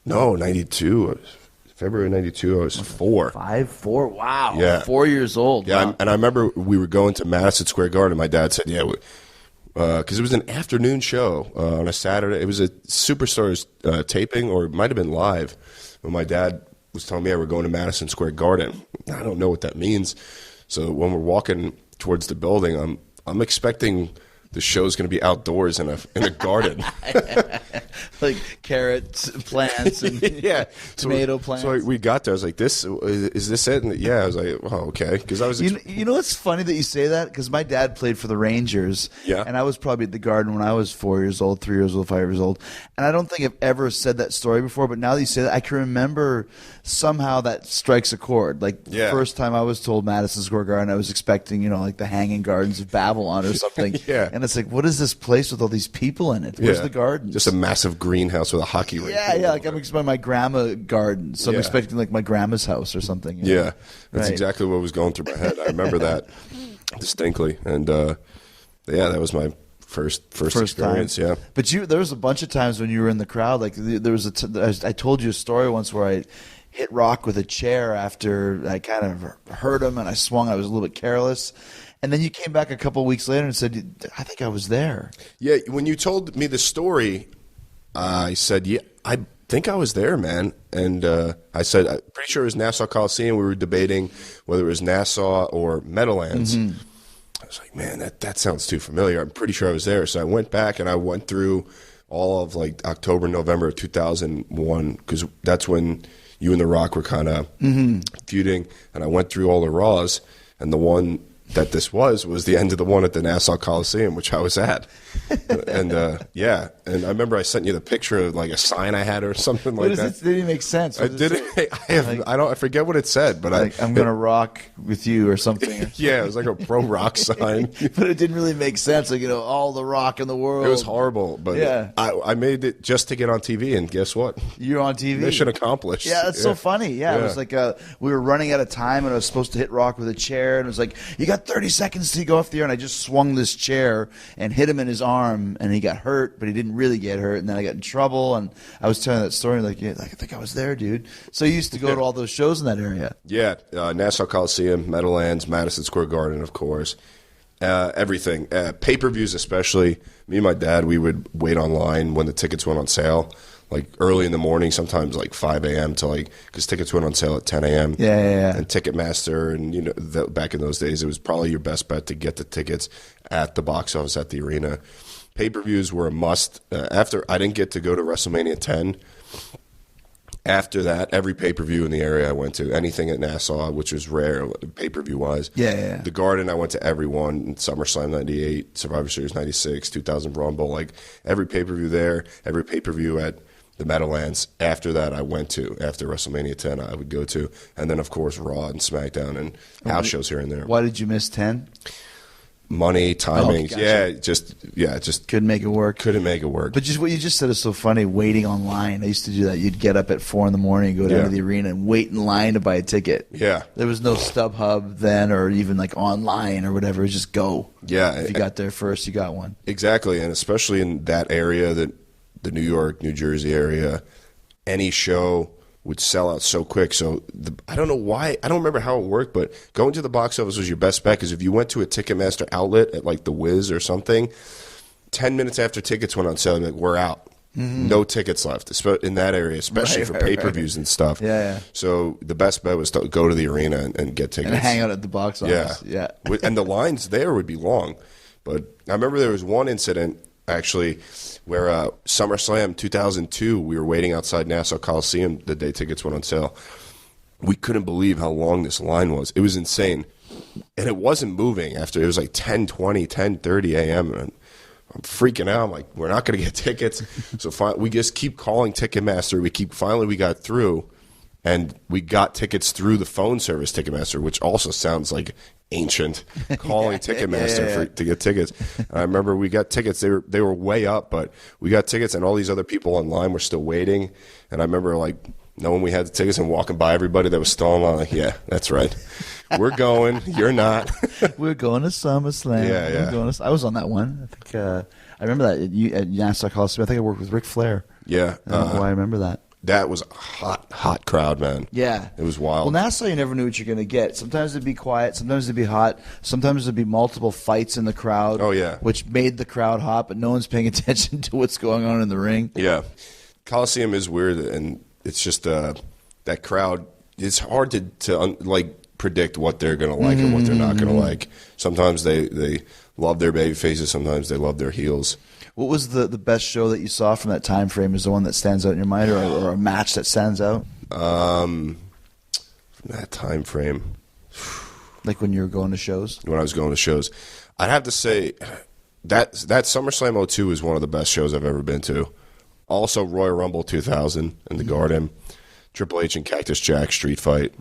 No, 92. February 92, I was 4. 5'4"? Wow. Yeah. 4 years old. Yeah, Wow. and I remember we were going to Madison Square Garden. My dad said, yeah, because it was an afternoon show on a Saturday. It was a Superstars taping, or it might have been live. When my dad was telling me, we're going to Madison Square Garden. I don't know what that means. So when we're walking towards the building, I'm expecting the show's going to be outdoors in a garden. Like carrots, plants, and Yeah. tomato plants. So we got there. I was like, is this it? And yeah, I was like, oh, okay. Because I was You know what's funny that you say that? Because my dad played for the Rangers. Yeah. And I was probably at the Garden when I was 4 years old, 3 years old, 5 years old. And I don't think I've ever said that story before, but now that you say that, I can remember somehow that strikes a chord. Like the first time I was told Madison Square Garden, I was expecting, like the Hanging Gardens of Babylon or something. Yeah. And it's like, what is this place with all these people in it? Where's the garden? Just a massive greenhouse with a hockey rink. Yeah. Like I'm expecting my grandma garden. So I'm expecting like my grandma's house or something. Yeah, that's Right. exactly what was going through my head. I remember that distinctly, and that was my first experience. time. Yeah, But there was a bunch of times when you were in the crowd. Like there was I told you a story once where I hit Rock with a chair after I kind of hurt him and I swung. I was a little bit careless. And then you came back a couple of weeks later and said, I think I was there. yeah. When you told me the story, I said, yeah, I think I was there, man. And I said, I'm pretty sure it was Nassau Coliseum. We were debating whether it was Nassau or Meadowlands. Mm-hmm. I was like, man, that sounds too familiar. I'm pretty sure I was there. So I went back and I went through all of like October, November of 2001, because that's when you and The Rock were kind of feuding. And I went through all the Raws, and the one that this was the end of the one at the Nassau Coliseum, which I was at. And and I remember I sent you the picture of like a sign I had or something like that. It didn't make sense. I didn't. I forget what it said, but I'm going to rock with you or something. Yeah, it was like a pro rock sign. But it didn't really make sense. Like, all the rock in the world. It was horrible, but Yeah. I made it just to get on TV, and guess what? You're on TV. Mission accomplished. Yeah, that's so funny. Yeah, it Yeah. was like we were running out of time, and I was supposed to hit Rock with a chair, and it was like, you got 30 seconds to go off the air, and I just swung this chair and hit him in his arm, and he got hurt, but he didn't really get hurt, and then I got in trouble, and I was telling that story, like, I think I was there, dude. So you used to go to all those shows in that area. Yeah, Nassau Coliseum, Meadowlands, Madison Square Garden, of course. Everything. Pay-per-views especially. Me and my dad, we would wait online when the tickets went on sale, like early in the morning, sometimes like 5 a.m. to because tickets went on sale at 10 a.m. Yeah. And Ticketmaster, and back in those days, it was probably your best bet to get the tickets at the box office at the arena. Pay-per-views were a must. After I didn't get to go to WrestleMania 10. After that, every pay-per-view in the area I went to, anything at Nassau, which was rare pay-per-view wise. Yeah. The Garden, I went to every one. SummerSlam 98, Survivor Series 96, 2000 Rumble, like every pay-per-view there, every pay-per-view at the Meadowlands. After that, I went to, after WrestleMania 10, I would go to. And then, of course, Raw and SmackDown and house shows here and there. Why did you miss 10? Money, timings. Gotcha. Just Couldn't make it work. couldn't make it work. But just what you just said is so funny. Waiting online, I used to do that. You'd get up at 4 a.m, go down to the arena, and wait in line to buy a ticket. Yeah. There was no StubHub then, or even like online or whatever. It was just go. Yeah. If you got there first, you got one. Exactly, and especially in that area, the New York, New Jersey area, any show would sell out so quick. So I don't know why. I don't remember how it worked, but going to the box office was your best bet, because if you went to a Ticketmaster outlet at like the Wiz or something, 10 minutes after tickets went on sale, like, we're out. No tickets left in that area, especially for pay-per-views and stuff. Yeah. So the best bet was to go to the arena and get tickets. And hang out at the box office. Yeah. And the lines there would be long. But I remember there was one incident, actually, where SummerSlam 2002, we were waiting outside Nassau Coliseum the day tickets went on sale. We couldn't believe how long this line was. It was insane. And it wasn't moving after. It was like 10:20, 10:30 a.m. And I'm freaking out. I'm like, we're not going to get tickets. So we just keep calling Ticketmaster. Finally, we got through. And we got tickets through the phone service Ticketmaster, which also sounds like ancient, calling Ticketmaster to get tickets. I remember we got tickets. They were way up, but we got tickets, and all these other people online were still waiting. And I remember knowing we had the tickets and walking by everybody that was still online. Like, yeah, that's right. We're going. You're not. We're going to SummerSlam. Yeah. I was on that one. I think I remember that at Nassau Coliseum. I think I worked with Ric Flair. Yeah. I don't know why I remember that. That was a hot crowd, man. Yeah. It was wild. Well, Nassau, you never knew what you're going to get. Sometimes it'd be quiet. Sometimes it'd be hot. Sometimes there'd be multiple fights in the crowd. Oh, yeah. Which made the crowd hot, but no one's paying attention to what's going on in the ring. Yeah. Coliseum is weird, and it's just that crowd. It's hard to predict what they're going to like and what they're not going to like. Sometimes they love their baby faces. Sometimes they love their heels. What was the best show that you saw from that time frame? Is the one that stands out in your mind, or a match that stands out? From that time frame, like when you were going to shows. When I was going to shows, I'd have to say that SummerSlam 02 is one of the best shows I've ever been to. Also, Royal Rumble 2000 in the Garden, Triple H and Cactus Jack street fight.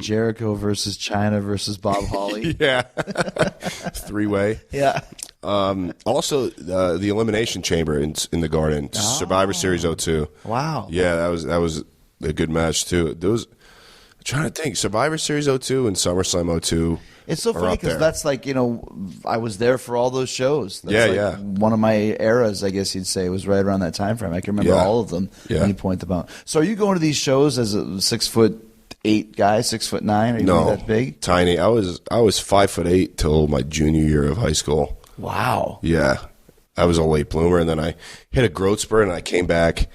Jericho versus China versus Bob Holly. Yeah, 3-way. Yeah. Also, the Elimination Chamber in the Garden, Survivor Series 02. Wow. Yeah, that was a good match too. I'm trying to think, Survivor Series 02 and SummerSlam 02. It's so funny because that's like, I was there for all those shows. That's one of my eras, I guess you'd say, was right around that time frame. I can remember all of them when you point them out. So are you going to these shows as a 6'8" guy, 6'9"? Are you really that big? Tiny. I was 5'8" till my junior year of high school. Wow. Yeah. I was a late bloomer, and then I hit a growth spurt, and I came back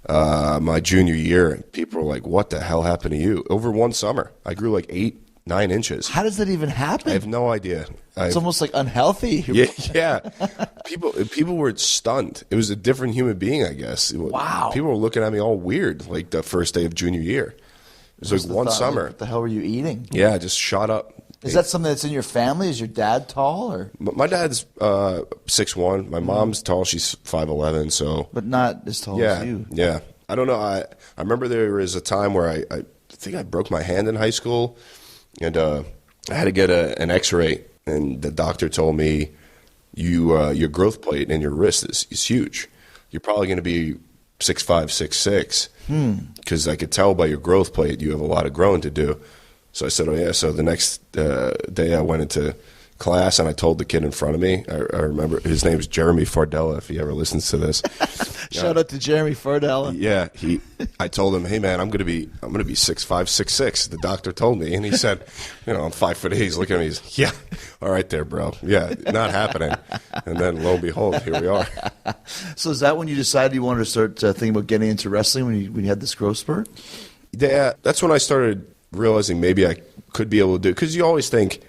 my junior year, and people were like, what the hell happened to you? Over one summer, I grew like 8-9 inches. How does that even happen? I have no idea. It's almost like unhealthy. Yeah. People were stunned. It was a different human being, I guess. Wow. People were looking at me all weird, like the first day of junior year. It was like one summer. What the hell were you eating? Yeah, I just shot up. Is that something that's in your family? Is your dad tall, or? My dad's 6'1". My mom's tall. She's 5'11". So, but not as tall as you. Yeah. I don't know. I remember there was a time where I think I broke my hand in high school, and I had to get an X-ray, and the doctor told me your growth plate in your wrist is huge. You're probably going to be 6'5", 6'6", because I could tell by your growth plate you have a lot of growing to do. So I said, oh, yeah. So the next day I went into class, and I told the kid in front of me, I remember his name is Jeremy Fardella, if he ever listens to this. Shout out to Jeremy Fardella. Yeah. I told him, hey, man, I'm going to be 6'5", 6'6". The doctor told me. And he said, I'm 5'8". He's looking at me. He's, yeah, all right there, bro. Yeah, not happening. And then lo and behold, here we are. So is that when you decided you wanted to start thinking about getting into wrestling, when you had this growth spurt? Yeah, that's when I started realizing maybe I could be able to do it. Because you always think,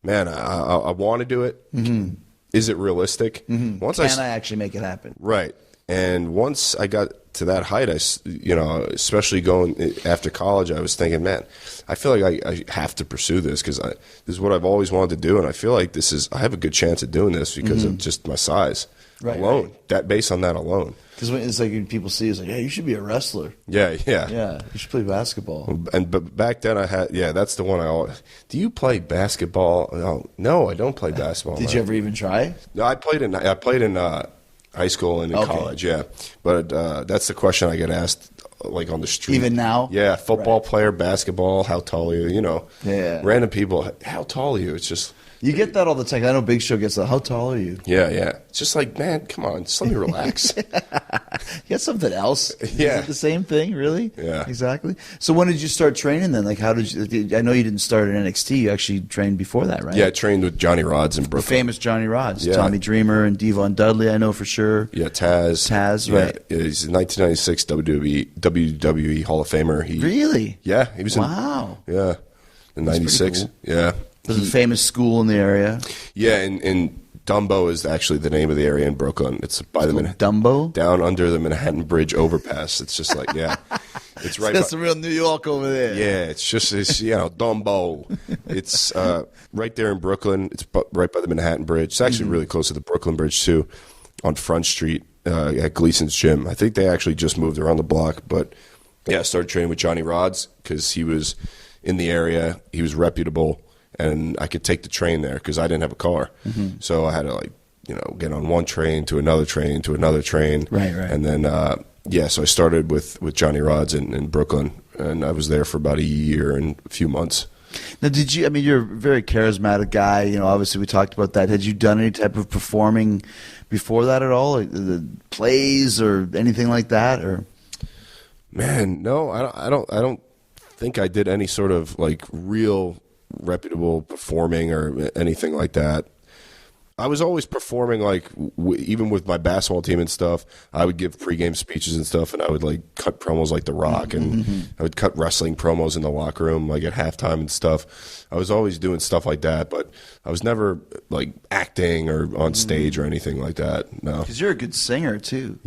man, I want to do it. Mm-hmm. Is it realistic? Mm-hmm. Can I actually make it happen? Right. And once I got to that height, especially going after college, I was thinking, man, I feel like I have to pursue this because this is what I've always wanted to do. And I feel like I have a good chance of doing this because of just my size alone. Right. That based on that alone. Because it's like when people see, it's like, hey, you should be a wrestler. Yeah. Yeah, you should play basketball. But back then that's the one I always. Do you play basketball? No, I don't play basketball. Did you ever even try? No, I played in high school and in college. Yeah, but that's the question I get asked, like on the street. Even now? Yeah, football player, basketball. How tall are you? Yeah. Random people. How tall are you? It's just. You get that all the time. I know Big Show gets that. How tall are you? Yeah. It's just like, man, come on, just let me relax. You got something else? Yeah. Is it the same thing, really? Yeah. Exactly. So when did you start training then? Like, how did you? I know you didn't start at NXT. You actually trained before that, right? Yeah, I trained with Johnny Rods in Brooklyn. The famous Johnny Rods. Yeah. Tommy Dreamer and Devon Dudley, I know for sure. Yeah, Taz. Right. Yeah, he's a 1996 WWE Hall of Famer. Really? Yeah, he was Wow. In 96. Cool. Yeah. There's a famous school in the area. Yeah, and Dumbo is actually the name of the area in Brooklyn. It's by Dumbo? Down under the Manhattan Bridge overpass. It's just like, yeah. It's right. That's real New York over there. Yeah, it's Dumbo. It's right there in Brooklyn. It's right by the Manhattan Bridge. It's actually really close to the Brooklyn Bridge, too, on Front Street at Gleason's Gym. I think they actually just moved around the block. But, yeah, I started training with Johnny Rods because he was in the area. He was reputable. And I could take the train there because I didn't have a car. Mm-hmm. So I had to, get on one train to another train to another train. Right. And then, so I started with Johnny Rods in Brooklyn. And I was there for about a year and a few months. Now, you're a very charismatic guy. Obviously we talked about that. Had you done any type of performing before that at all? Like the plays or anything like that? Or Man, no, I don't think I did any sort of like real reputable performing or anything like that. I was always performing, like even with my basketball team and stuff. I would give pregame speeches and stuff, and I would like cut promos like The Rock, and I would cut wrestling promos in the locker room, like at halftime and stuff. I was always doing stuff like that, but I was never like acting or on stage or anything like that. No. Because you're a good singer too.